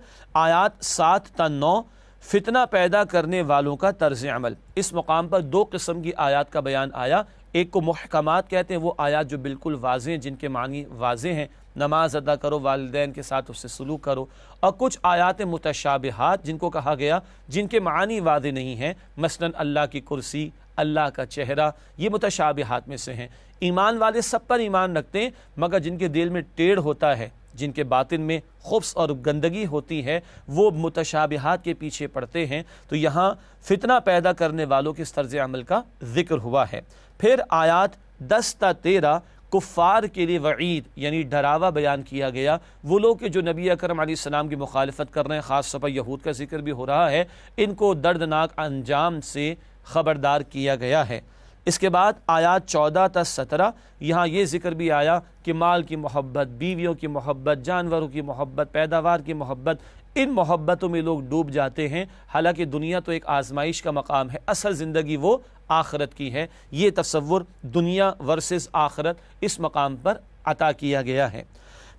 آیات 7 تا 9 فتنہ پیدا کرنے والوں کا طرز عمل۔ اس مقام پر 2 قسم کی آیات کا بیان آیا۔ ایک کو محکمات کہتے ہیں، وہ آیات جو بالکل واضح ہیں، جن کے معنی واضح ہیں، نماز ادا کرو، والدین کے ساتھ اس سے سلوک کرو، اور کچھ آیات متشابہات جن کو کہا گیا جن کے معنی واضح نہیں ہیں، مثلا اللہ کی کرسی، اللہ کا چہرہ، یہ متشابہات میں سے ہیں۔ ایمان والے سب پر ایمان رکھتے ہیں، مگر جن کے دل میں ٹیڑھ ہوتا ہے، جن کے باطن میں خبث اور گندگی ہوتی ہے، وہ متشابہات کے پیچھے پڑتے ہیں۔ تو یہاں فتنہ پیدا کرنے والوں کے طرز عمل کا ذکر ہوا ہے۔ پھر آیات 10 تا 13 کفار کے لیے وعید یعنی ڈراوا بیان کیا گیا۔ وہ لوگ کہ جو نبی اکرم علیہ السلام کی مخالفت کر رہے ہیں، خاص طور پر یہود کا ذکر بھی ہو رہا ہے، ان کو دردناک انجام سے خبردار کیا گیا ہے۔ اس کے بعد آیات 14 تا 17 یہاں یہ ذکر بھی آیا کہ مال کی محبت، بیویوں کی محبت، جانوروں کی محبت، پیداوار کی محبت، ان محبتوں میں لوگ ڈوب جاتے ہیں، حالانکہ دنیا تو ایک آزمائش کا مقام ہے، اصل زندگی وہ آخرت کی ہے۔ یہ تصور دنیا ورسز آخرت اس مقام پر عطا کیا گیا ہے۔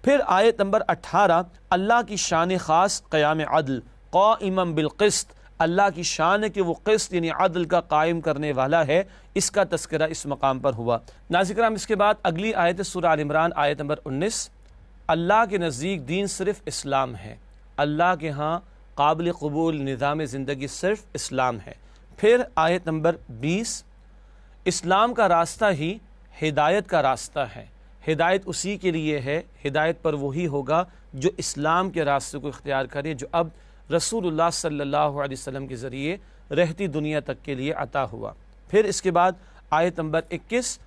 پھر آیت نمبر 18 اللہ کی شان خاص قیام عدل، قائما بالقسط، اللہ کی شان ہے کہ وہ قسط یعنی عدل کا قائم کرنے والا ہے، اس کا تذکرہ اس مقام پر ہوا۔ ناظرین کرام، اس کے بعد اگلی آیت سورہ آل عمران آیت نمبر 19 اللہ کے نزدیک دین صرف اسلام ہے، اللہ کے ہاں قابل قبول نظام زندگی صرف اسلام ہے۔ پھر آیت نمبر 20 اسلام کا راستہ ہی ہدایت کا راستہ ہے، ہدایت اسی کے لیے ہے، ہدایت پر وہی ہوگا جو اسلام کے راستے کو اختیار کرے، جو اب رسول اللہ صلی اللہ علیہ وسلم کے ذریعے رہتی دنیا تک کے لیے عطا ہوا۔ پھر اس کے بعد آیت نمبر 21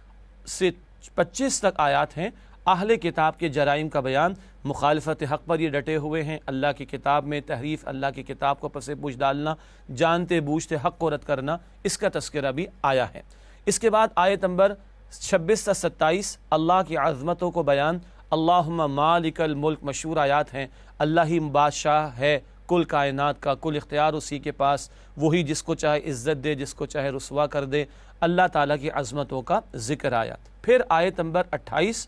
سے 25 تک آیات ہیں اہل کتاب کے جرائم کا بیان، مخالفت حق پر یہ ڈٹے ہوئے ہیں، اللہ کی کتاب میں تحریف، اللہ کی کتاب کو پس پوچھ ڈالنا، جانتے بوجھتے حق کو رد کرنا، اس کا تذکرہ بھی آیا ہے۔ اس کے بعد آیت نمبر 26 تا 27 اللہ کی عظمتوں کو بیان، اللہم مالک الملک مشہور آیات ہیں، اللہ ہی بادشاہ ہے کل کائنات کا، کل اختیار اسی کے پاس، وہی جس کو چاہے عزت دے، جس کو چاہے رسوا کر دے، اللہ تعالیٰ کی عظمتوں کا ذکر آیا۔ پھر آیت نمبر 28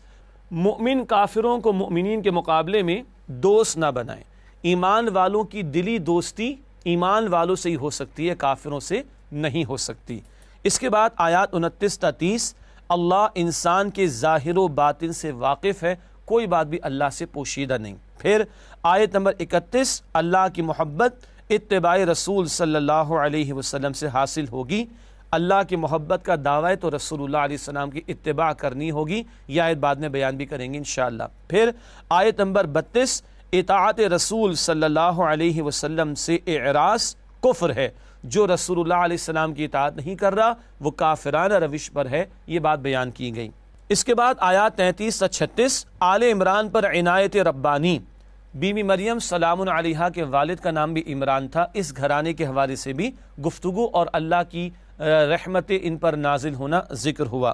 مومن کافروں کو مومنین کے مقابلے میں دوست نہ بنائیں، ایمان والوں کی دلی دوستی ایمان والوں سے ہی ہو سکتی ہے، کافروں سے نہیں ہو سکتی۔ اس کے بعد آیات 29 تا 30 اللہ انسان کے ظاہر و باطن سے واقف ہے، کوئی بات بھی اللہ سے پوشیدہ نہیں۔ پھر آیت نمبر 31 اللہ کی محبت اتباع رسول صلی اللہ علیہ وسلم سے حاصل ہوگی، اللہ کی محبت کا دعویٰ ہے تو رسول اللہ علیہ السلام کی اتباع کرنی ہوگی، یہ آیت بعد میں بیان بھی کریں گے انشاءاللہ۔ پھر آیت نمبر 32 اطاعت رسول صلی اللہ علیہ وسلم سے اعراض کفر ہے، جو رسول اللہ علیہ السلام کی اطاعت نہیں کر رہا وہ کافرانہ روش پر ہے، یہ بات بیان کی گئی۔ اس کے بعد آیات 33 تا 36 آل عمران پر عنایت ربانی، بی بی مریم سلام علیہا کے والد کا نام بھی عمران تھا، اس گھرانے کے حوالے سے بھی گفتگو اور اللہ کی رحمت ان پر نازل ہونا ذکر ہوا۔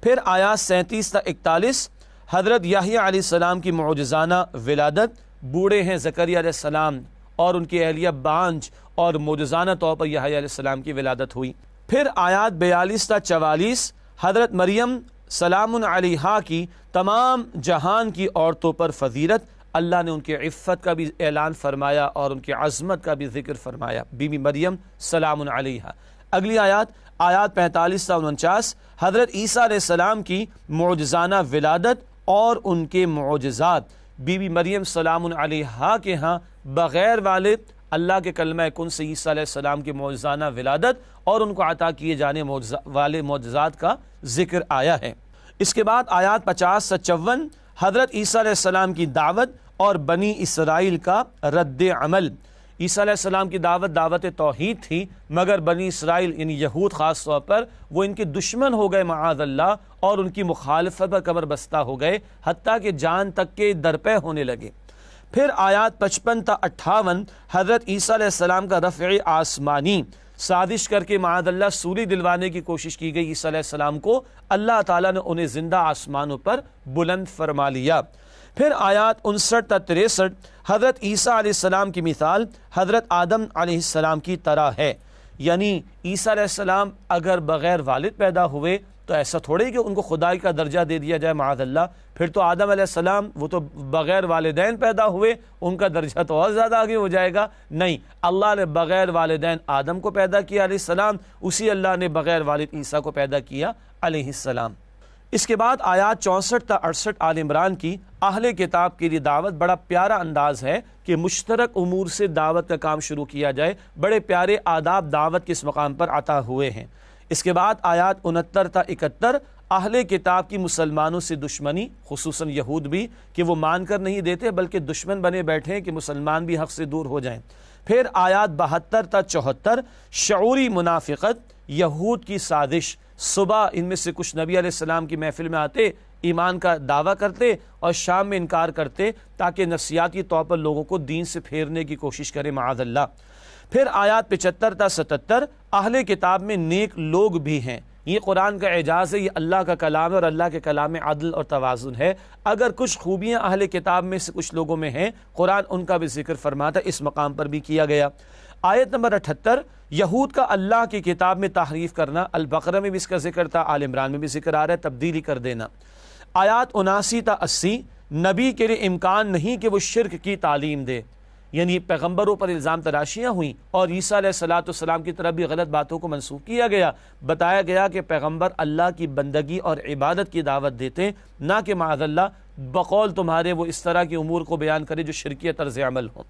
پھر آیات 37 تا 41 حضرت یحییٰ علیہ السلام کی معجزانہ ولادت، بوڑھے ہیں زکریا علیہ السلام اور ان کی اہلیہ بانجھ، اور معجزانہ طور پر یحییٰ علیہ السلام کی ولادت ہوئی۔ پھر آیات 42 تا 44 حضرت مریم سلام علیہا کی تمام جہان کی عورتوں پر فضیلت، اللہ نے ان کی عفت کا بھی اعلان فرمایا اور ان کی عظمت کا بھی ذکر فرمایا، بی بی مریم سلام علیہا۔ اگلی آیات 45 تا 49 حضرت عیسیٰ علیہ السلام کی معجزانہ ولادت اور ان کے معجزات، بی بی مریم سلام علیہا کے ہاں بغیر والد اللہ کے کلمہ کن سے عیسیٰ علیہ السلام کی معجزانہ ولادت اور ان کو عطا کیے جانے والے معجزات کا ذکر آیا ہے۔ اس کے بعد آیات 50 سے 54 حضرت عیسیٰ علیہ السلام کی دعوت اور بنی اسرائیل کا رد عمل۔ عیسیٰ علیہ السلام کی دعوت توحید تھی، مگر بنی اسرائیل یعنی یہود خاص طور پر وہ ان کے دشمن ہو گئے معاذ اللہ، اور ان کی مخالفت پر کمر بستہ ہو گئے، حتیٰ کہ جان تک کے درپے ہونے لگے۔ پھر آیات 55 تا 58 حضرت عیسیٰ علیہ السلام کا رفع آسمانی، سازش کر کے معاذ اللہ سولی دلوانے کی کوشش کی گئی عیسیٰ علیہ السلام کو، اللہ تعالیٰ نے انہیں زندہ آسمانوں پر بلند فرما لیا۔ پھر آیات 59 تا 63 حضرت عیسیٰ علیہ السلام کی مثال حضرت آدم علیہ السلام کی طرح ہے، یعنی عیسیٰ علیہ السلام اگر بغیر والد پیدا ہوئے تو ایسا تھوڑے کہ ان کو خدائی کا درجہ دے دیا جائے معاذ اللہ، پھر تو آدم علیہ السلام وہ تو بغیر والدین پیدا ہوئے، ان کا درجہ تو اور زیادہ آگے ہو جائے گا۔ نہیں، اللہ نے بغیر والدین آدم کو پیدا کیا علیہ السلام، اسی اللہ نے بغیر والد عیسیٰ کو پیدا کیا علیہ السلام۔ اس کے بعد آیات 64 تا 68 آل عمران کی اہل کتاب کے لیے دعوت، بڑا پیارا انداز ہے کہ مشترک امور سے دعوت کا کام شروع کیا جائے، بڑے پیارے آداب دعوت کے اس مقام پر عطا ہوئے ہیں۔ اس کے بعد آیات 69 تا 71 اہل کتاب کی مسلمانوں سے دشمنی، خصوصاً یہود بھی، کہ وہ مان کر نہیں دیتے بلکہ دشمن بنے بیٹھے ہیں کہ مسلمان بھی حق سے دور ہو جائیں۔ پھر آیات 72 تا 74 شعوری منافقت، یہود کی سازش، صبح ان میں سے کچھ نبی علیہ السلام کی محفل میں آتے، ایمان کا دعویٰ کرتے اور شام میں انکار کرتے تاکہ نفسیاتی طور پر لوگوں کو دین سے پھیرنے کی کوشش کرے معاذ اللہ۔ پھر آیات 75 تا 77 اہل کتاب میں نیک لوگ بھی ہیں، یہ قرآن کا اعجاز ہے، یہ اللہ کا کلام ہے اور اللہ کے کلام میں عدل اور توازن ہے۔ اگر کچھ خوبیاں اہل کتاب میں سے کچھ لوگوں میں ہیں، قرآن ان کا بھی ذکر فرماتا ہے، اس مقام پر بھی کیا گیا۔ آیت نمبر 78 یہود کا اللہ کی کتاب میں تحریف کرنا، البقرہ میں بھی اس کا ذکر تھا، آل عمران میں بھی ذکر آ رہا ہے، تبدیلی کر دینا۔ آیات 79 تا 80 نبی کے لیے امکان نہیں کہ وہ شرک کی تعلیم دے، یعنی پیغمبروں پر الزام تراشیاں ہوئیں اور عیسیٰ علیہ السلام کی طرف بھی غلط باتوں کو منسوخ کیا گیا، بتایا گیا کہ پیغمبر اللہ کی بندگی اور عبادت کی دعوت دیتے، نہ کہ معاذ اللہ بقول تمہارے وہ اس طرح کے امور کو بیان کرے جو شرکیہ طرز عمل ہوں۔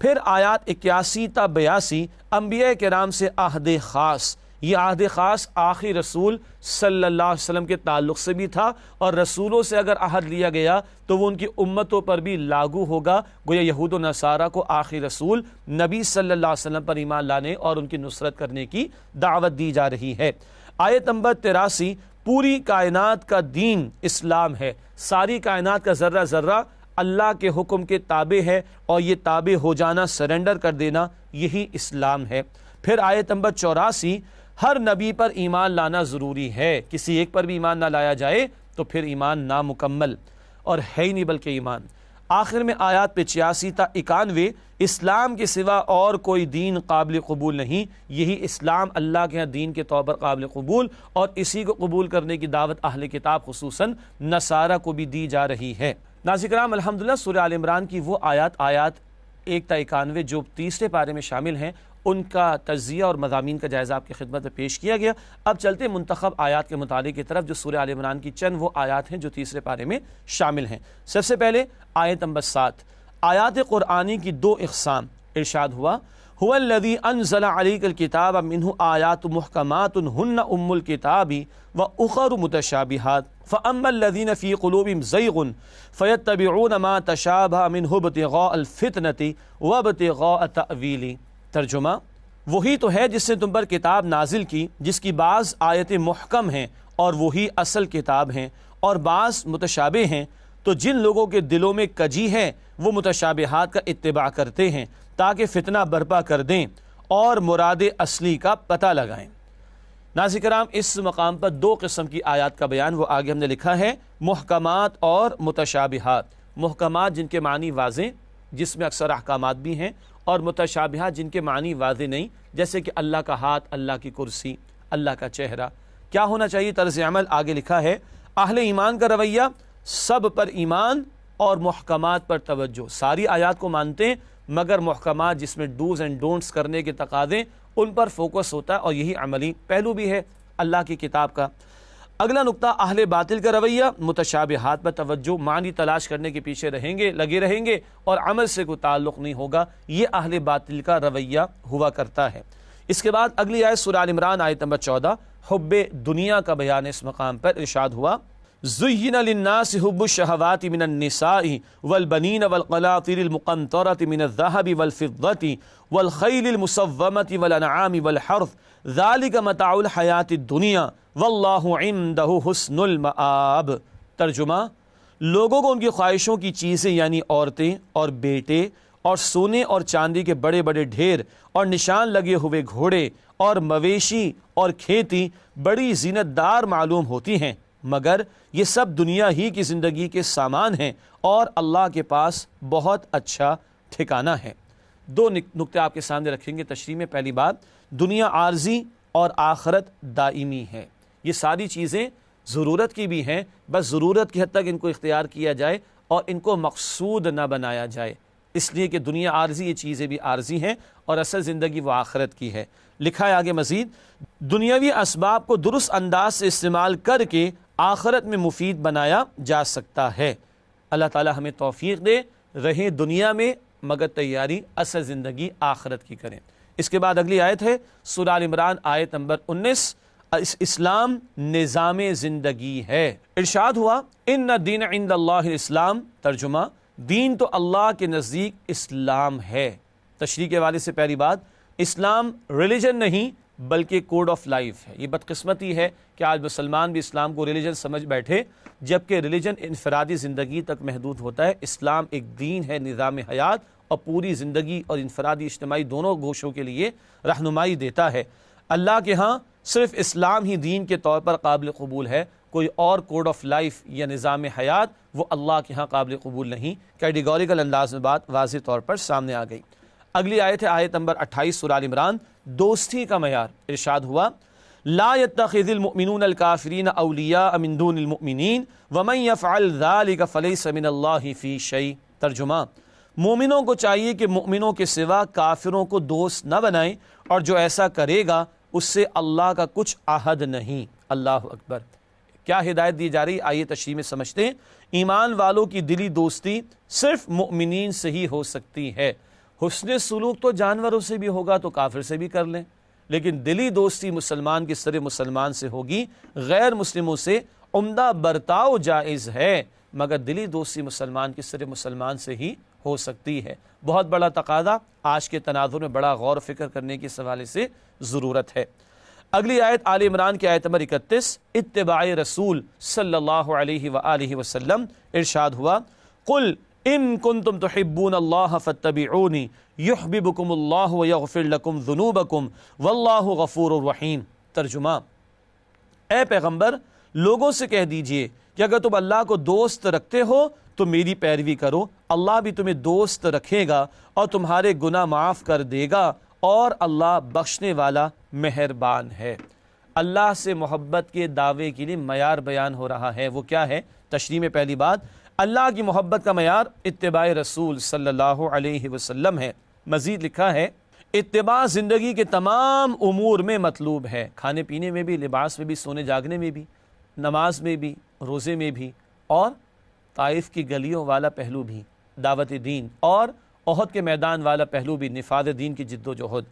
پھر آیات 81 تا 82 انبیاء کرام سے عہد خاص، یہ عہد خاص آخری رسول صلی اللہ علیہ وسلم کے تعلق سے بھی تھا، اور رسولوں سے اگر عہد لیا گیا تو وہ ان کی امتوں پر بھی لاگو ہوگا، گویا یہود و نصارہ کو آخری رسول نبی صلی اللہ علیہ وسلم پر ایمان لانے اور ان کی نصرت کرنے کی دعوت دی جا رہی ہے۔ آیت نمبر 83 پوری کائنات کا دین اسلام ہے، ساری کائنات کا ذرہ ذرہ اللہ کے حکم کے تابع ہے، اور یہ تابع ہو جانا، سرنڈر کر دینا، یہی اسلام ہے۔ پھر آیت نمبر 84 ہر نبی پر ایمان لانا ضروری ہے، کسی ایک پر بھی ایمان نہ لایا جائے تو پھر ایمان نامکمل اور ہے ہی نہیں بلکہ ایمان۔ آخر میں آیات 85 تا 91 اسلام کے سوا اور کوئی دین قابل قبول نہیں، یہی اسلام اللہ کے ہاں دین کے طور پر قابل قبول، اور اسی کو قبول کرنے کی دعوت اہل کتاب خصوصاً نصارہ کو بھی دی جا رہی ہے۔ ناظرین کرام، الحمدللہ سورہ آل عمران کی وہ آیات 1 تا 91 جو تیسرے پارے میں شامل ہیں، ان کا تجزیہ اور مضامین کا جائزہ آپ کی خدمت میں پیش کیا گیا۔ اب چلتے منتخب آیات کے مطالعے کی طرف، جو سورہ آل عمران کی چند وہ آیات ہیں جو تیسرے پارے میں شامل ہیں۔ سب سے پہلے آیت نمبر 7، آیات قرآنی کی دو اقسام۔ ارشاد ہوا هو الذی انزل علیک الکتاب منہ آیات محکمات ہن ام الکتاب واخر متشابہات فاما الذین فی قلوبہم زیغ فیتبعون ما تشابہ منہ ابتغاء الفتنة وابتغاء تأویلہ۔ ترجمہ، وہی تو ہے جس نے تم پر کتاب نازل کی، جس کی بعض آیتیں محکم ہیں اور وہی اصل کتاب ہیں، اور بعض متشابہ ہیں، تو جن لوگوں کے دلوں میں کجی ہے وہ متشابہات کا اتباع کرتے ہیں تاکہ فتنہ برپا کر دیں اور مراد اصلی کا پتہ لگائیں۔ ناظرین کرام، اس مقام پر دو قسم کی آیات کا بیان وہ آگے ہم نے لکھا ہے، محکمات اور متشابہات۔ محکمات جن کے معنی واضح، جس میں اکثر احکامات بھی ہیں، اور متشابہات جن کے معنی واضح نہیں، جیسے کہ اللہ کا ہاتھ، اللہ کی کرسی، اللہ کا چہرہ۔ کیا ہونا چاہیے طرز عمل؟ آگے لکھا ہے اہل ایمان کا رویہ سب پر ایمان اور محکمات پر توجہ۔ ساری آیات کو مانتے ہیں مگر محکمات جس میں ڈوز اینڈ ڈونٹس کرنے کے تقاضے، ان پر فوکس ہوتا ہے، اور یہی عملی پہلو بھی ہے اللہ کی کتاب کا۔ اگلا نقطہ اہل باطل کا رویہ متشابہات پر توجہ، معنی تلاش کرنے کے پیچھے رہیں گے، لگے رہیں گے، اور عمل سے کوئی تعلق نہیں ہوگا، یہ اہل باطل کا رویہ ہوا کرتا ہے۔ اس کے بعد اگلی آیت سورہ آل عمران آیت نمبر 14 حب دنیا کا بیان اس مقام پر ارشاد ہوا زُيِّنَ لِلنَّاسِ حُبُّ الشَّهَوَاتِ مِنَ النِّسَاءِ وَالْبَنِينَ وَالْقَنَاطِيرِ الْمُقَنطَرَةِ مِنَ الذَّهَبِ وَالْفِضَّةِ وَالْخَيْلِ الْمُسَوَّمَةِ وَالْأَنْعَامِ وَالْحَرْثِ ذَلِكَ مَتَاعُ الْحَيَاةِ الدُّنْيَا وَاللَّهُ عِندَهُ حُسْنُ الْمَآبِ۔ ترجمہ: لوگوں کو ان کی خواہشوں کی چیزیں یعنی عورتیں اور بیٹے اور سونے اور چاندی کے بڑے بڑے ڈھیر اور نشان لگے ہوئے گھوڑے اور مویشی اور کھیتی بڑی زینت دار معلوم ہوتی ہیں، مگر یہ سب دنیا ہی کی زندگی کے سامان ہیں اور اللہ کے پاس بہت اچھا ٹھکانہ ہے۔ دو نکتے آپ کے سامنے رکھیں گے تشریح میں۔ پہلی بات، دنیا عارضی اور آخرت دائمی ہے۔ یہ ساری چیزیں ضرورت کی بھی ہیں، بس ضرورت کی حد تک ان کو اختیار کیا جائے اور ان کو مقصود نہ بنایا جائے، اس لیے کہ دنیا عارضی، یہ چیزیں بھی عارضی ہیں اور اصل زندگی وہ آخرت کی ہے۔ لکھا ہے آگے مزید، دنیاوی اسباب کو درست انداز سے استعمال کر کے آخرت میں مفید بنایا جا سکتا ہے۔ اللہ تعالی ہمیں توفیق دے، رہیں دنیا میں مگر تیاری اصل زندگی آخرت کی کریں۔ اس کے بعد اگلی آیت ہے سورہ آل عمران آیت نمبر 19، اسلام نظام زندگی ہے۔ ارشاد ہوا، ان الدین عند اللہ الاسلام۔ ترجمہ: دین تو اللہ کے نزدیک اسلام ہے۔ تشریح کے حوالے سے پہلی بات، اسلام ریلیجن نہیں بلکہ کوڈ آف لائف ہے۔ یہ بدقسمتی ہے کہ آج مسلمان بھی اسلام کو ریلیجن سمجھ بیٹھے، جبکہ ریلیجن انفرادی زندگی تک محدود ہوتا ہے۔ اسلام ایک دین ہے، نظام حیات، اور پوری زندگی اور انفرادی اجتماعی دونوں گوشوں کے لیے رہنمائی دیتا ہے۔ اللہ کے ہاں صرف اسلام ہی دین کے طور پر قابل قبول ہے، کوئی اور کوڈ آف لائف یا نظام حیات وہ اللہ کے ہاں قابل قبول نہیں۔ کیٹیگوریکل انداز میں بات واضح طور پر سامنے آ گئی۔ اگلی آیت ہے آیت نمبر 28 سورہ آل عمران، دوستی کا معیار۔ ارشاد ہوا، لا يتخذ المؤمنون الكافرین اولیاء من دون المؤمنین ومن يفعل ذلك فلیس من اللہ فی شیء۔ ترجمہ: مومنوں کو چاہیے کہ مومنوں کے سوا کافروں کو دوست نہ بنائیں، اور جو ایسا کرے گا اس سے اللہ کا کچھ عہد نہیں۔ اللہ اکبر! کیا ہدایت دی جا رہی؟ آئیے تشریح میں سمجھتے ہیں۔ ایمان والوں کی دلی دوستی صرف مؤمنین سے ہی ہو سکتی ہے۔ حسن سلوک تو جانوروں سے بھی ہوگا تو کافر سے بھی کر لیں، لیکن دلی دوستی مسلمان کی سر مسلمان سے ہوگی۔ غیر مسلموں سے عمدہ برتاؤ جائز ہے، مگر دلی دوستی مسلمان کی سر مسلمان سے ہی ہو سکتی ہے۔ بہت بڑا تقاضا آج کے تناظر میں بڑا غور و فکر کرنے کے حوالے سے ضرورت ہے۔ اگلی آیت آل عمران کی آیت نمبر 31، اتباع رسول صلی اللہ علیہ وآلہ وسلم۔ ارشاد ہوا، قل ان کنتم تحبون اللہ فاتبعونی یحببکم اللہ ویغفر لکم ذنوبکم واللہ غفور الرحیم۔ ترجمہ: اے پیغمبر، لوگوں سے کہہ دیجئے کہ اگر تم اللہ کو دوست رکھتے ہو تو میری پیروی کرو، اللہ بھی تمہیں دوست رکھے گا اور تمہارے گناہ معاف کر دے گا، اور اللہ بخشنے والا مہربان ہے۔ اللہ سے محبت کے دعوے کے لیے معیار بیان ہو رہا ہے، وہ کیا ہے؟ تشریح میں پہلی بات، اللہ کی محبت کا معیار اتباع رسول صلی اللہ علیہ وسلم ہے۔ مزید لکھا ہے، اتباع زندگی کے تمام امور میں مطلوب ہے، کھانے پینے میں بھی، لباس میں بھی، سونے جاگنے میں بھی، نماز میں بھی، روزے میں بھی، اور طائف کی گلیوں والا پہلو بھی، دعوت دین، اور احد کے میدان والا پہلو بھی، نفاذ دین کی جد و جہد۔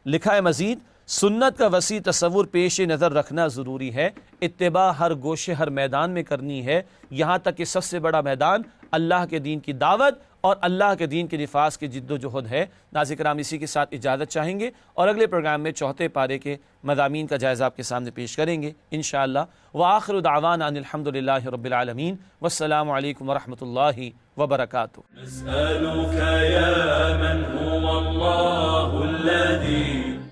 لکھا ہے مزید، سنت کا وسیع تصور پیش نظر رکھنا ضروری ہے۔ اتباع ہر گوشے ہر میدان میں کرنی ہے، یہاں تک کہ سب سے بڑا میدان اللہ کے دین کی دعوت اور اللہ کے دین کے نفاذ کی جد و جہد ہے۔ ناظرین کرام، اسی کے ساتھ اجازت چاہیں گے اور اگلے پروگرام میں چوتھے پارے کے مضامین کا جائزہ آپ کے سامنے پیش کریں گے انشاءاللہ۔ وآخر دعوانا ان الحمدللہ رب العالمین، والسلام علیکم ورحمۃ اللہ وبرکاتہ۔ نسألك يا من هو الله الذي